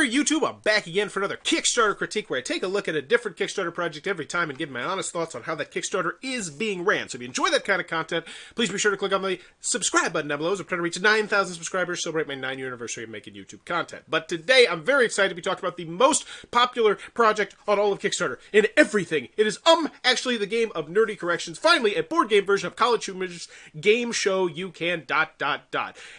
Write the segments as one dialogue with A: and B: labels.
A: there, YouTube. I'm back again for another Kickstarter critique where I take a look at a different Kickstarter project every time and give my honest thoughts on how that Kickstarter is being ran. So if you enjoy that kind of content, please be sure to click on the subscribe button down below as I'm trying to reach 9,000 subscribers, celebrate my 9-year anniversary of making YouTube content. But today, I'm very excited to be talking about the most popular project on all of Kickstarter. In everything, it is actually the game of nerdy corrections. Finally, a board game version of CollegeHumor's game show You Can ...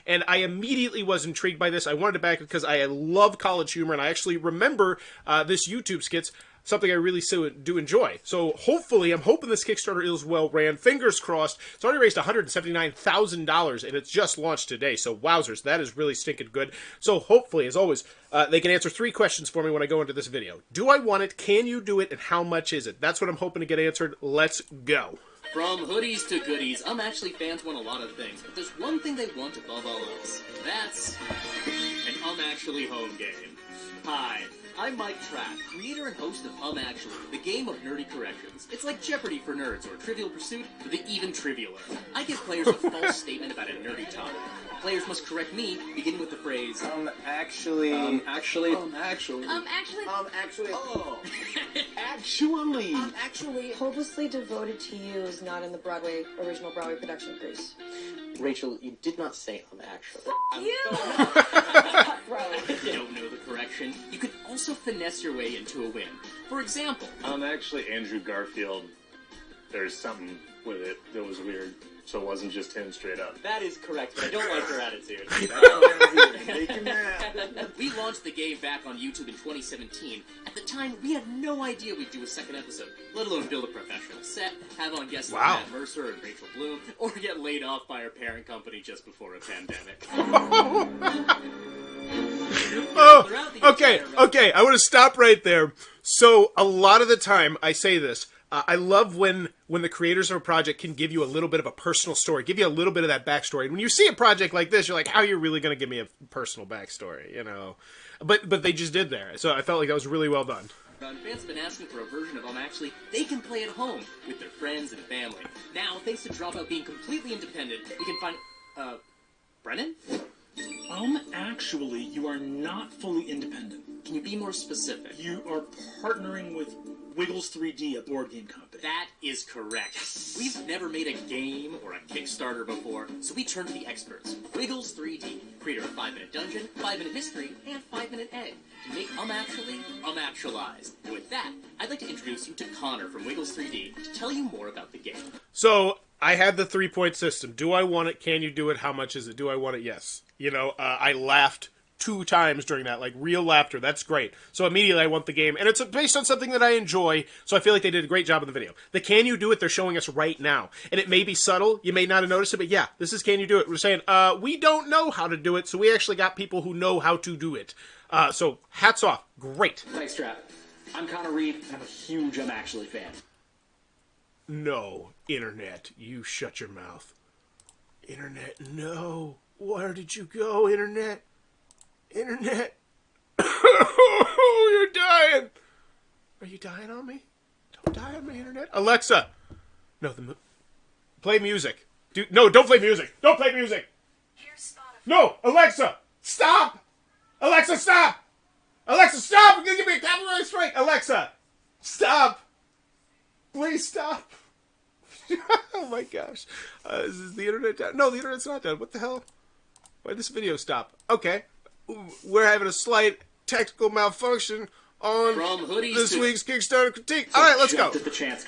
A: And I immediately was intrigued by this. I wanted to back it because I love CollegeHumor, and I actually remember this YouTube skit's something I really do enjoy. So hopefully, I'm hoping this Kickstarter is well ran. Fingers crossed. It's already raised $179,000, and it's just launched today. So wowzers, that is really stinking good. So hopefully, as always, they can answer 3 questions for me when I go into this video. Do I want it? Can you do it? And how much is it? That's what I'm hoping to get answered. Let's go.
B: From hoodies to goodies, Actually fans want a lot of things, but there's one thing they want above all else. That's an Actually home game. Hi, I'm Mike Trapp, creator and host of Actually, the game of nerdy corrections. It's like Jeopardy for nerds, or Trivial Pursuit for the even trivialer. I give players a false statement about a nerdy topic. Players must correct me, beginning with the phrase,
C: Actually.
B: oh.
D: Actually, hopelessly devoted to you is not in the original Broadway production of Grease.
C: Rachel, you did not say actually.
D: You!
B: If you don't know the correction, you can also finesse your way into a win. For example,
E: Actually, Andrew Garfield, there's something with it that was weird, so it wasn't just him straight up.
B: that is correct, but I don't like your attitude.
E: Make him mad.
B: We launched the game back on YouTube in 2017. At the time, we had no idea we'd do a second episode, let alone build a professional set, have on guests like Matt Mercer and Rachel Bloom, or get laid off by our parent company just before a pandemic.
A: Okay, I want to stop right there. So, a lot of the time, I say this, I love when the creators of a project can give you a little bit of a personal story, give you a little bit of that backstory. And when you see a project like this, you're like, how are you really going to give me a personal backstory, you know? But they just did there, so I felt like that was really well done.
B: Fans have been asking for a version of Actually they can play at home with their friends and family. Now, thanks to Dropout being completely independent, we can find... Brennan?
F: Actually, you are not fully independent.
B: Can you be more specific?
F: You are partnering with Wiggles 3D, a board game company.
B: That is correct. Yes. We've never made a game or a Kickstarter before, so we turned to the experts. Wiggles 3D, creator of 5-Minute Dungeon, 5-Minute Mystery, and 5-Minute Egg, to make Actually, Actualized. And with that, I'd like to introduce you to Connor from Wiggles 3D to tell you more about the game.
A: So, I had the 3-point system. Do I want it? Can you do it? How much is it? Do I want it? Yes. You know, I laughed 2 times during that, like real laughter. That's great. So immediately I want the game, and it's based on something that I enjoy, so I feel like they did a great job in the video. The Can You Do It, they're showing us right now, and it may be subtle, you may not have noticed it, but yeah, this is Can You Do It. We're saying, we don't know how to do it, so we actually got people who know how to do it. So hats off. Great.
G: Thanks, Trap. I'm Connor Reed, and I'm a huge Actually fan.
A: No, Internet, you shut your mouth. Internet, no. Where did you go, Internet? Internet. Oh, you're dying. Are you dying on me? Don't die on me, Internet. Alexa. No, play music. No, don't play music. Don't play music. No, Alexa, stop. Alexa, stop. Alexa, stop. You're going to give me a copyright strike. Alexa, stop. Please stop. Oh my gosh. Is the Internet down? No, the Internet's not down. What the hell? Why did this video stop? Okay. We're having a slight technical malfunction on this week's Kickstarter critique. All right, let's go.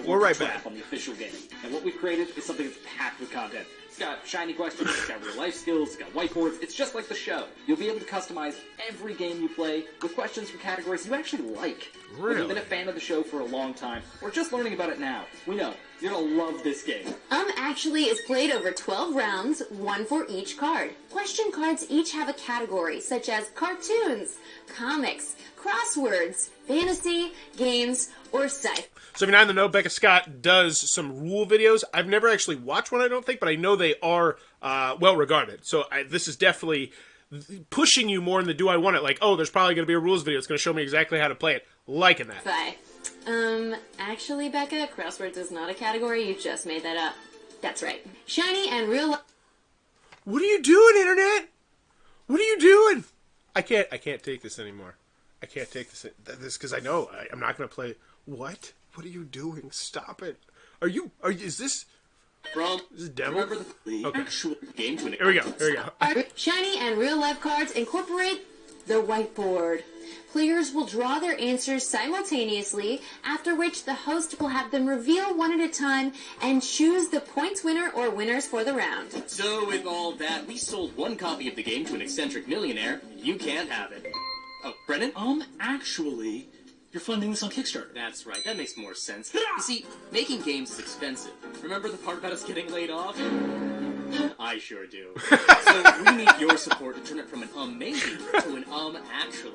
A: We're right back
G: on the official game. And what we've created is something that's packed with content. It's got shiny questions, it's got real life skills, it's got whiteboards. It's just like the show. You'll be able to customize every game you play with questions from categories you actually like.
A: Really?
G: Whether you've been a fan of the show for a long time or just learning about it now, we know you're gonna love this game.
H: Actually is played over 12 rounds, 1 for each card. Question cards each have a category, such as cartoons, comics, crosswords, fantasy, games, or sci-fi.
A: So if you're not in the know, Becca Scott does some rule videos. I've never actually watched one, I don't think, but I know they are well regarded. So this is definitely pushing you more in the do I want it. Like, oh, there's probably going to be a rules video. It's going to show me exactly how to play it. Liking that.
H: Bye. Actually, Becca, crosswords is not a category. You just made that up. That's right. Shiny and real life.
A: What are you doing, Internet? What are you doing? I can't take this anymore. I can't take this because I know I'm not going to play. What? What are you doing? Stop it. Is this devil?
B: Remember the actual game to an
A: Here we go.
H: Shiny and real-life cards incorporate the whiteboard. Players will draw their answers simultaneously, after which the host will have them reveal one at a time and choose the points winner or winners for the round.
B: So with all that, we sold one copy of the game to an eccentric millionaire. You can't have it. Oh, Brennan?
F: Actually, you're funding this on Kickstarter.
B: That's right, that makes more sense. You see, making games is expensive. Remember the part about us getting laid off? I sure do. So we need your support to turn it from an maybe to an actually.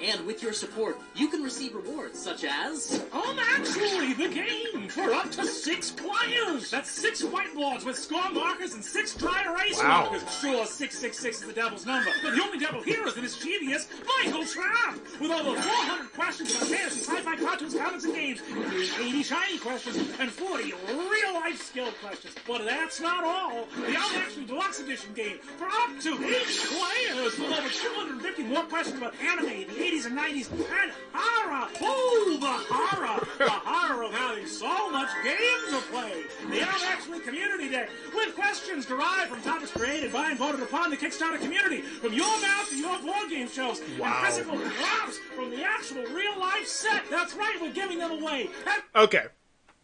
B: And with your support, you can receive rewards such as...
F: Actually, the game for up to 6 players. That's 6 whiteboards with score markers and 6 dry erase markers. Sure, 666 is the devil's number, but the only devil here is the mischievous Michael Trapp. With over 400 questions about fantasy, sci-fi, cartoons, comics, and games, including 80 shiny questions and 40 real-life skill questions. But that's not all. The Actually Deluxe Edition game for up to 8 players with over 250 more questions about anime, the 80s and 90s, and horror. Oh, the horror. The horror of having so much game to play. The Actually Community Day, with questions derived from topics created by and voted upon the Kickstarter community, from your mouth to your board game shows, and physical props from the actual real-life set. That's right, we're giving them away.
A: Okay,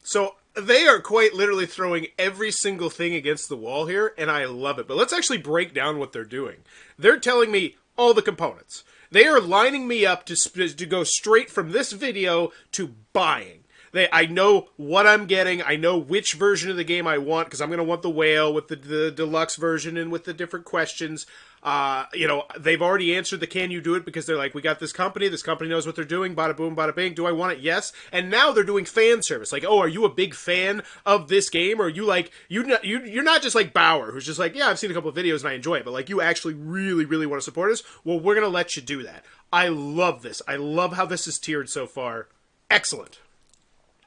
A: so they are quite literally throwing every single thing against the wall here, and I love it. But let's actually break down what they're doing. They're telling me all the components. They are lining me up to go straight from this video to buying. I know what I'm getting. I know which version of the game I want, because I'm going to want the whale with the deluxe version and with the different questions. They've already answered the can you do it, because they're like, we got this company knows what they're doing, bada boom, bada bing, do I want it? Yes. And now they're doing fan service. Like, oh, are you a big fan of this game? Or are you like, you're not just like Bauer, who's just like, yeah, I've seen a couple of videos and I enjoy it, but like, you actually really, really want to support us? Well, we're going to let you do that. I love this. I love how this is tiered so far. Excellent.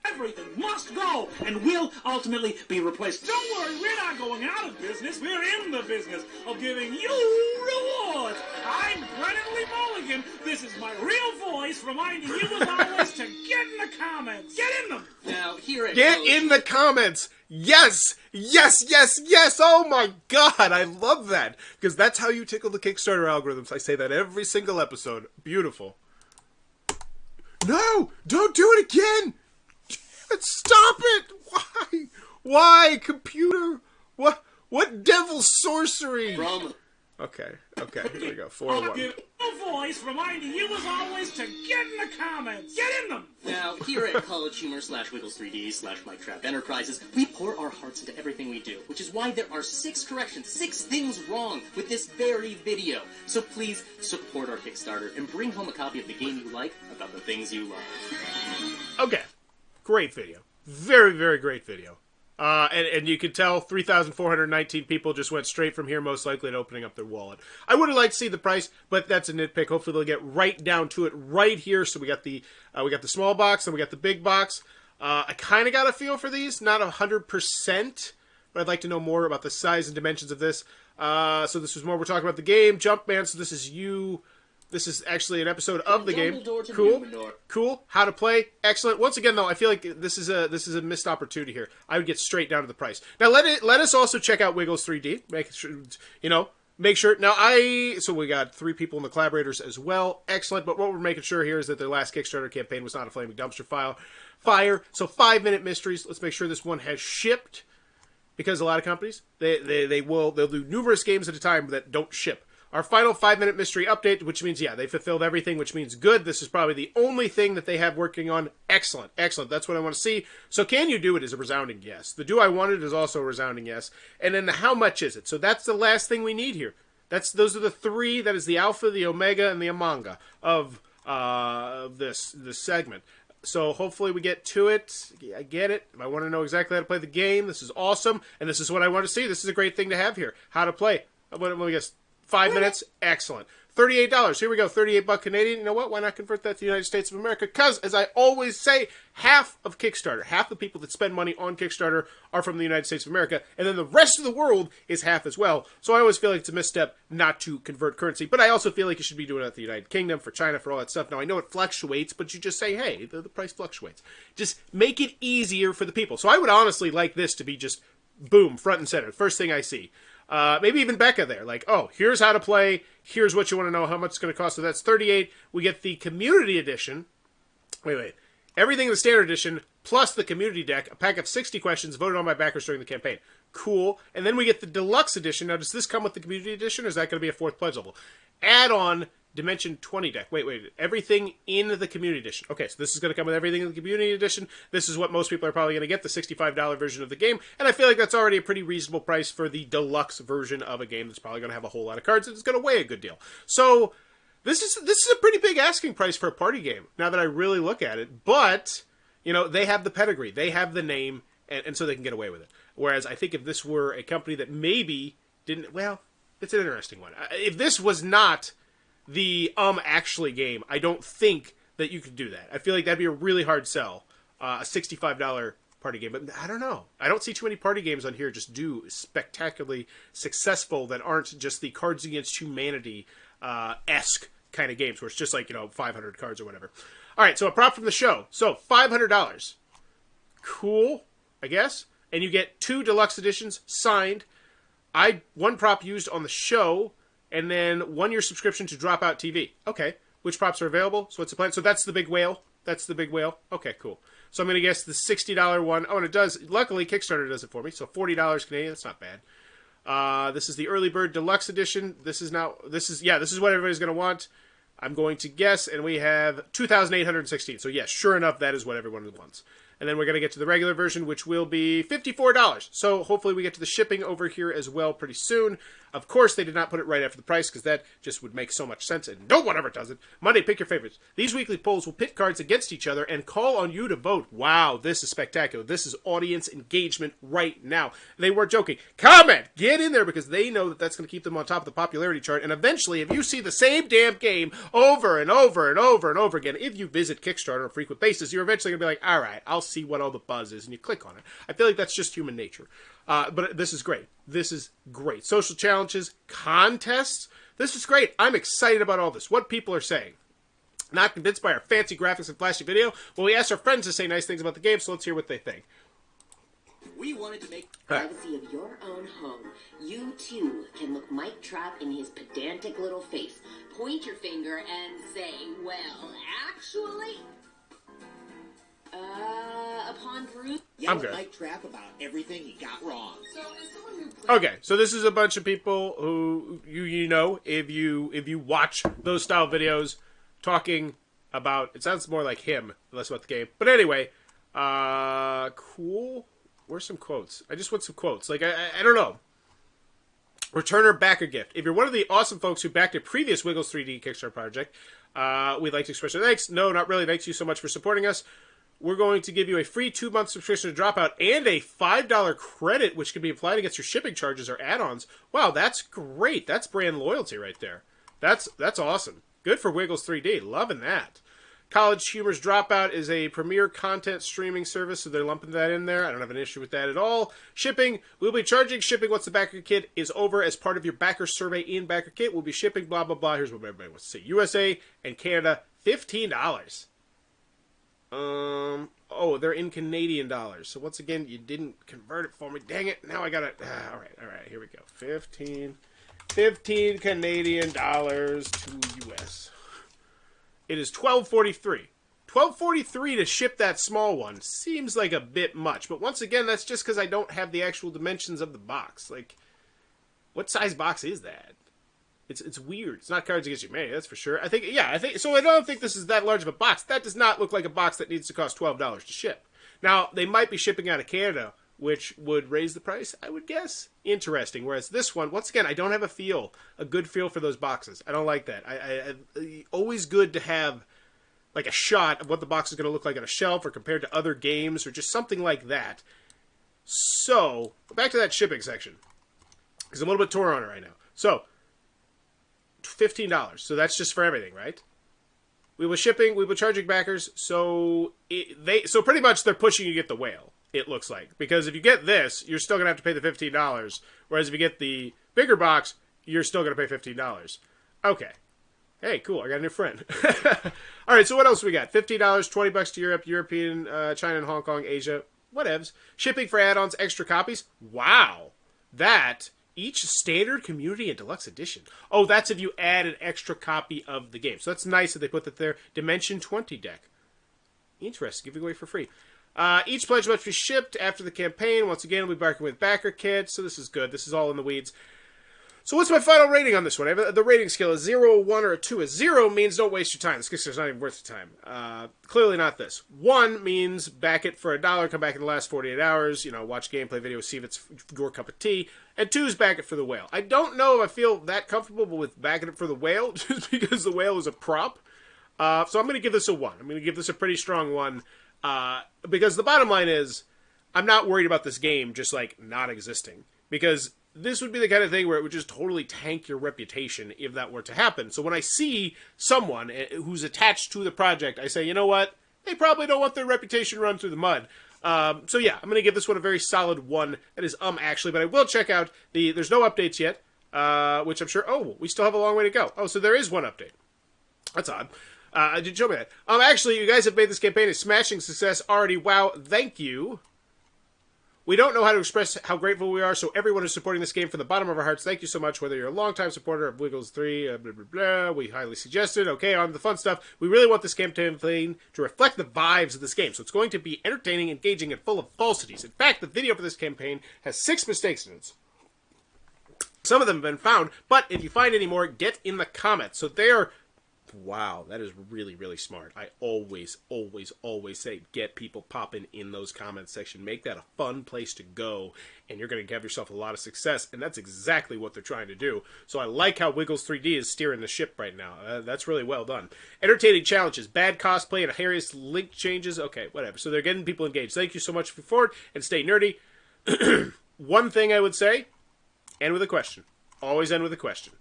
F: Everything must go and will ultimately be replaced. Don't worry, we're not going out of business. We're in the business of giving you rewards. I'm Brennan Lee Mulligan. This is my real voice reminding you as always to get in the comments. Get in them.
B: Now, here at
A: Get in the comments. Yes. Yes, yes, yes. Oh my God. I love that. Because that's how you tickle the Kickstarter algorithms. I say that every single episode. Beautiful. No, don't do it again. Stop it! Why? Why, computer? What devil sorcery? Okay, here we go. 4-1.
F: Give a voice reminding you as always to get in the comments. Get in them!
B: Now, here at CollegeHumor /Wiggles3D /Mike Trap Enterprises, we pour our hearts into everything we do, which is why there are 6 corrections, 6 things wrong with this very video. So please support our Kickstarter and bring home a copy of the game you like about the things you love.
A: Okay. Great video. Very, very great video. And you can tell 3,419 people just went straight from here, most likely to opening up their wallet. I would have liked to see the price, but that's a nitpick. Hopefully they'll get right down to it right here. So we got the small box, and we got the big box. I kind of got a feel for these, not 100%, but I'd like to know more about the size and dimensions of this. So this was more, we're talking about the game, Jumpman, so this is you... This is actually an episode of the game. Cool. How to play. Excellent. Once again, though, I feel like this is a missed opportunity here. I would get straight down to the price. Now, let us also check out Wiggles 3D. Make sure. Now, so we got 3 people in the collaborators as well. Excellent. But what we're making sure here is that their last Kickstarter campaign was not a flaming dumpster fire. So 5-minute mysteries. Let's make sure this one has shipped, because a lot of companies they'll do numerous games at a time that don't ship. Our final 5-minute mystery update, which means, yeah, they fulfilled everything, which means good. This is probably the only thing that they have working on. Excellent. Excellent. That's what I want to see. So can you do it is a resounding yes. The do I want it is also a resounding yes. And then the how much is it? So that's the last thing we need here. Those are the 3. That is the alpha, the omega, and the omega of this segment. So hopefully we get to it. I get it. I want to know exactly how to play the game. This is awesome. And this is what I want to see. This is a great thing to have here. How to play. What do we guess? 5 minutes? Excellent. $38. Here we go, 38 buck Canadian. You know what? Why not convert that to the United States of America? Because, as I always say, half of Kickstarter, half the people that spend money on Kickstarter are from the United States of America, and then the rest of the world is half as well. So I always feel like it's a misstep not to convert currency, but I also feel like you should be doing it at the United Kingdom, for China, for all that stuff. Now, I know it fluctuates, but you just say, hey, the price fluctuates. Just make it easier for the people. So I would honestly like this to be just, boom, front and center. First thing I see. Maybe even Becca there, like, oh, here's how to play, here's what you want to know, how much it's going to cost. So that's $38. We get the Community Edition. Wait. Everything in the Standard Edition, plus the Community Deck, a pack of 60 questions voted on by backers during the campaign. Cool. And then we get the Deluxe Edition. Now, does this come with the Community Edition, or is that going to be a fourth pledge level? Add-on Dimension 20 deck. Wait. Everything in the Community Edition. Okay, so this is going to come with everything in the Community Edition. This is what most people are probably going to get, the $65 version of the game. And I feel like that's already a pretty reasonable price for the deluxe version of a game that's probably going to have a whole lot of cards and it's going to weigh a good deal. So this is a pretty big asking price for a party game, now that I really look at it. But, you know, they have the pedigree. They have the name, and so they can get away with it. Whereas I think if this were a company that maybe didn't... Well, it's an interesting one. If this was not the actually game, I don't think that you could do that. I feel like that'd be a really hard sell, a $65 party game. But I don't know. I don't see too many party games on here just do spectacularly successful that aren't just the Cards Against Humanity esque kind of games where it's just like, you know, 500 cards or whatever. All right, so a prop from the show. So $500. Cool, I guess. And you get 2 deluxe editions signed. One prop used on the show, and then 1-year subscription to Dropout TV. Okay. Which props are available? So what's the plan? So that's the big whale. That's the big whale. Okay, cool. So I'm going to guess the $60 one. Oh, and it does. Luckily, Kickstarter does it for me. So $40 Canadian. That's not bad. This is the Early Bird Deluxe Edition. This is what everybody's going to want. I'm going to guess, and we have 2,816. So yes, sure enough, that is what everyone wants. And then we're going to get to the regular version, which will be $54. So hopefully we get to the shipping over here as well pretty soon. Of course, they did not put it right after the price, because that just would make so much sense, and no one ever does it. Monday, pick your favorites. These weekly polls will pit cards against each other and call on you to vote. Wow, this is spectacular. This is audience engagement right now. They weren't joking. Comment! Get in there, because they know that that's going to keep them on top of the popularity chart, and eventually, if you see the same damn game over and over and over and over again, if you visit Kickstarter on a frequent basis, you're eventually going to be like, all right, I'll see what all the buzz is, and you click on it. I feel like that's just human nature. But this is great. This is great. Social challenges, contests. This is great. I'm excited about all this. What people are saying. Not convinced by our fancy graphics and flashy video? Well, we asked our friends to say nice things about the game, so let's hear what they think.
B: We wanted to make
I: privacy of your own home. You too can look Mike Trapp in his pedantic little face. Point your finger and say, well, actually... upon perusal...
A: I'm good.
J: Mike Trapp about everything he got wrong.
A: Okay, so this is a bunch of people who you know, if you watch those style videos talking about, it sounds more like him, less about the game. But anyway, cool. Where's some quotes? I just want some quotes. Like, I don't know. Returner backer gift. If you're one of the awesome folks who backed a previous Wiggles 3D Kickstarter project, we'd like to express our thanks. No, not really. Thanks you so much for supporting us. We're going to give you a free 2-month subscription to Dropout and a $5 credit, which can be applied against your shipping charges or add-ons. Wow, that's great. That's brand loyalty right there. That's awesome. Good for Wiggles 3D. Loving that. CollegeHumor's Dropout is a premier content streaming service, so they're lumping that in there. I don't have an issue with that at all. Shipping, we'll be charging shipping once the backer kit is over as part of your backer survey in backer kit. We'll be shipping blah, blah, blah. Here's what everybody wants to see. USA and Canada, $15. Oh, they're in Canadian dollars. So once again, you didn't convert it for me. Dang it. Now I got it. All right. Here we go. 15 Canadian dollars to US. It is $12.43. $12.43 to ship that small one seems like a bit much. But once again, that's just because I don't have the actual dimensions of the box. Like, what size box is that? It's weird. It's not Cards Against Humanity, that's for sure. I think so. I don't think this is that large of a box. That does not look like a box that needs to cost $12 to ship. Now, they might be shipping out of Canada, which would raise the price, I would guess. Interesting. Whereas this one, once again, I don't have a good feel for those boxes. I don't like that. I always good to have like a shot of what the box is going to look like on a shelf or compared to other games or just something like that. So, back to that shipping section. Because I'm a little bit torn on it right now. So, $15. So that's just for everything, right? We will shipping, we will charging backers. So so pretty much they're pushing you to get the whale, it looks like. Because if you get this, you're still going to have to pay the $15. Whereas if you get the bigger box, you're still going to pay $15. Okay. Hey, cool. I got a new friend. All right, so what else we got? $15, $20 to Europe, European, China, and Hong Kong, Asia. Whatevs. Shipping for add-ons, extra copies. Wow. That, each standard, community, and deluxe edition. Oh, that's if you add an extra copy of the game. So that's nice that they put that there. Dimension 20 deck. Interesting. Giving away for free. Each pledge must be shipped after the campaign. Once again, we'll be barking with backer kits. So this is good. This is all in the weeds. So what's my final rating on this one? The rating scale is 0, 1, or a 2. A 0 means don't waste your time. This Kickstarter's not even worth the time. Clearly not this. 1 means back it for $1, come back in the last 48 hours, watch gameplay videos, see if it's your cup of tea. And 2 is back it for the whale. I don't know if I feel that comfortable with backing it for the whale, just because the whale is a prop. So I'm going to give this a 1. I'm going to give this a pretty strong 1. Because the bottom line is, I'm not worried about this game just, not existing. Because this would be the kind of thing where it would just totally tank your reputation if that were to happen. So when I see someone who's attached to the project, I say, you know what? They probably don't want their reputation run through the mud. So yeah, I'm going to give this one a very solid 1. That is actually, but I will check out there's no updates yet, which I'm sure, we still have a long way to go. Oh, so there is one update. That's odd. Did show me that. Actually, you guys have made this campaign a smashing success already. Wow, thank you. We don't know how to express how grateful we are, so everyone is supporting this game from the bottom of our hearts. Thank you so much, whether you're a longtime supporter of Wiggles 3, blah, blah, blah, we highly suggest it. Okay, on to the fun stuff. We really want this campaign to reflect the vibes of this game, so it's going to be entertaining, engaging, and full of falsities. In fact, the video for this campaign has 6 mistakes in it. Some of them have been found, but if you find any more, get in the comments. So they are... Wow, that is really, really smart. I always, always, always say get people popping in those comments section. Make that a fun place to go, and you're going to have yourself a lot of success, and that's exactly what they're trying to do. So I like how Wiggles 3D is steering the ship right now. That's really well done. Entertaining challenges, bad cosplay, and hilarious link changes. Okay, whatever. So they're getting people engaged. Thank you so much for forward, and stay nerdy. One thing I would say, end with a question. Always end with a question.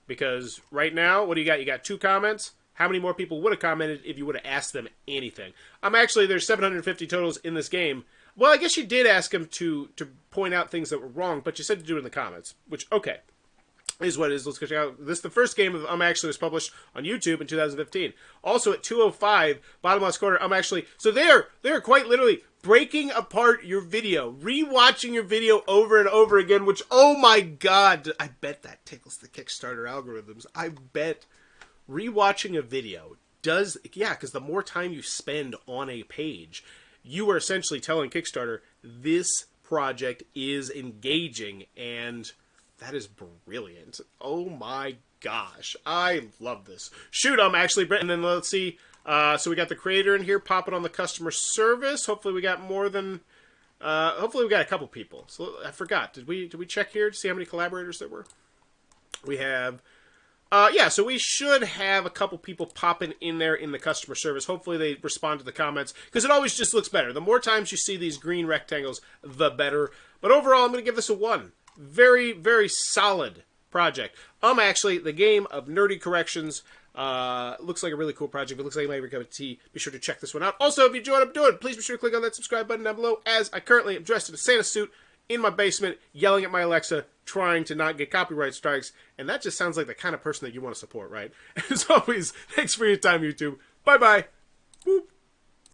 A: Because right now, what do you got? You got 2 comments. How many more people would have commented if you would have asked them anything? There's 750 totals in this game. Well, I guess you did ask them to point out things that were wrong, but you said to do it in the comments. Which, okay, is what it is. Let's check out. This the first game of Actually was published on YouTube in 2015. Also at 2:05, bottom left corner, So they're quite literally breaking apart your video, rewatching your video over and over again, which, oh my god, I bet that tickles the Kickstarter algorithms. I bet rewatching a video does, because the more time you spend on a page, you are essentially telling Kickstarter, this project is engaging, and that is brilliant. Oh my gosh, I love this. Shoot, and then let's see. So we got the creator in here popping on the customer service. Hopefully we got more than... hopefully we got a couple people. So I forgot. Did we check here to see how many collaborators there were? We have... so we should have a couple people popping in there in the customer service. Hopefully they respond to the comments, because it always just looks better. The more times you see these green rectangles, the better. But overall, I'm going to give this a 1. Very, very solid project. The game of nerdy corrections... looks like a really cool project. It looks like my favorite cup of tea. Be sure to check this one out. Also, if you enjoy what I'm doing, please be sure to click on that subscribe button down below, as I currently am dressed in a Santa suit in my basement, yelling at my Alexa, trying to not get copyright strikes. And that just sounds like the kind of person that you want to support, right? As always, thanks for your time, YouTube. Bye-bye.